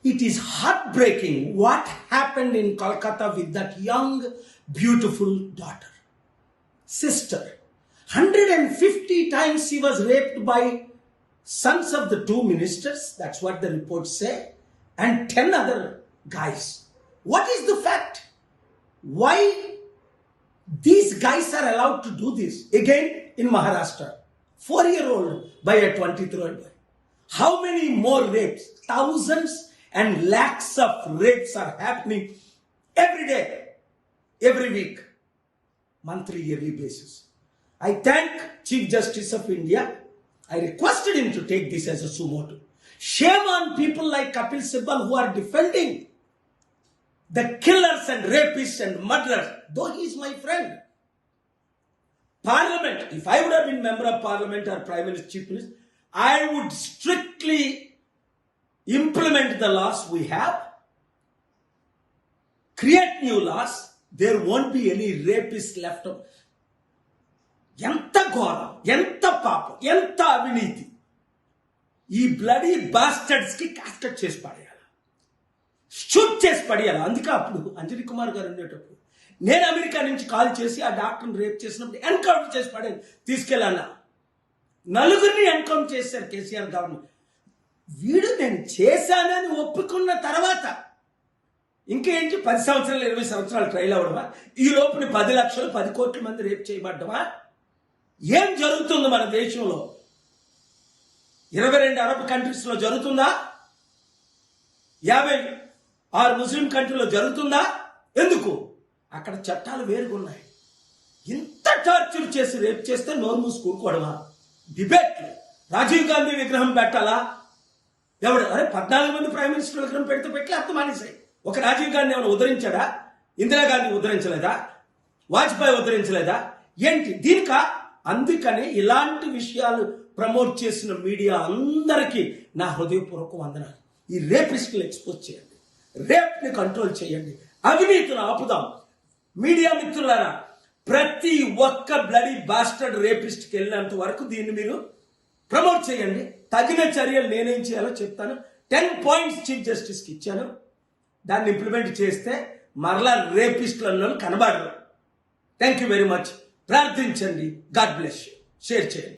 It is heartbreaking what happened in Kolkata with that young, beautiful daughter. Sister. 150 times she was raped by sons of the two ministers. That's what the reports say. And 10 other guys. What is the fact? Why these guys are allowed to do this? Again, in Maharashtra. 4-year-old by a 23-year-old boy. How many more rapes? Thousands and lakhs of rapes are happening every day, every week, monthly, yearly basis. I thank Chief Justice of India. I requested him to take this as a suo motu. Shame on people like Kapil Sibal who are defending the killers and rapists and murderers, though he is my friend. Parliament, if I would have been member of Parliament or Prime Minister, Chief Minister, I would strictly implement the laws we have, create new laws, there won't be any rapists left. ఎంత ఘోరం, ఎంత పాపం, ఎంత అవినీతి. ఈ bloody bastards కి Castet చేసి పడేయాలి, షూట్ చేసి పడేయాలి. అందుకే అప్పుడు అంజనీ కుమార్ గారు ఉండేటప్పుడు నేను అమెరికా నుంచి కాల్ చేసి ఆ డాక్టర్ని రేప్ చేసినప్పుడు ఎన్కౌంటర్ చేసి పడేది తీసుకెళ్ళాను. 4 ఎన్కౌంటర్ చేశారు కేసీఆర్ గవర్నమెంట్. వీడు నేను చేశానని ఒప్పుకున్న తర్వాత ఇంకేంటి 10 సంవత్సరాలు 20 సంవత్సరాలు ట్రైల్ అవ్వడమా? ఈ లోపుని 10 లక్షలు 10 కోట్ల మంది రేప్ చేయబడ్డమా? ఏం జరుగుతుంది మన దేశంలో? 22 అరబ్ కంట్రీస్లో జరుగుతుందా? 56 ముస్లిం కంట్రీలో జరుగుతుందా? ఎందుకు? అక్కడ చట్టాలు వేరుగున్నాయి. ఇంత టార్చర్ చేసి రేప్ చేస్తే నోరు మూసి కూడుకోవడమా? డిబేట్లు. రాజీవ్ గాంధీ విగ్రహం పెట్టాలా? ఎవడు? అరే 14 మంది ప్రైమ్ మినిస్టర్ విగ్రహం పెడితే పెట్టి అర్థం మానేసాయి. ఒక రాజీవ్ గాంధీ ఏమైనా ఉద్ధరించాడా? ఇందిరాగాంధీ ఉద్ధరించలేదా? వాజ్పేయి ఉద్ధరించలేదా? ఏంటి దీనిక? అందుకనే ఇలాంటి విషయాలు ప్రమోట్ చేసిన మీడియా అందరికీ నా హృదయపూర్వక వందనాలు. ఈ రేపిస్టులు ఎక్స్పోజ్ చేయండి, రేప్ని కంట్రోల్ చేయండి, అవినీతిని ఆపుదాం. మీడియా మిత్రులారా, ప్రతి ఒక్క బ్లడీ బాస్టర్డ్ రేపిస్ట్కి వెళ్ళినంత వరకు దీన్ని మీరు ప్రమోట్ చేయండి. తగిన చర్యలు నేనేం చేయాలో చెప్తాను. 10 పాయింట్స్ చీఫ్ జస్టిస్కి ఇచ్చాను. దాన్ని ఇంప్లిమెంట్ చేస్తే మరలా రేపిస్టులలో కనబడరు. Thank you very much. ప్రార్థించండి. God bless you. షేర్ చేయండి.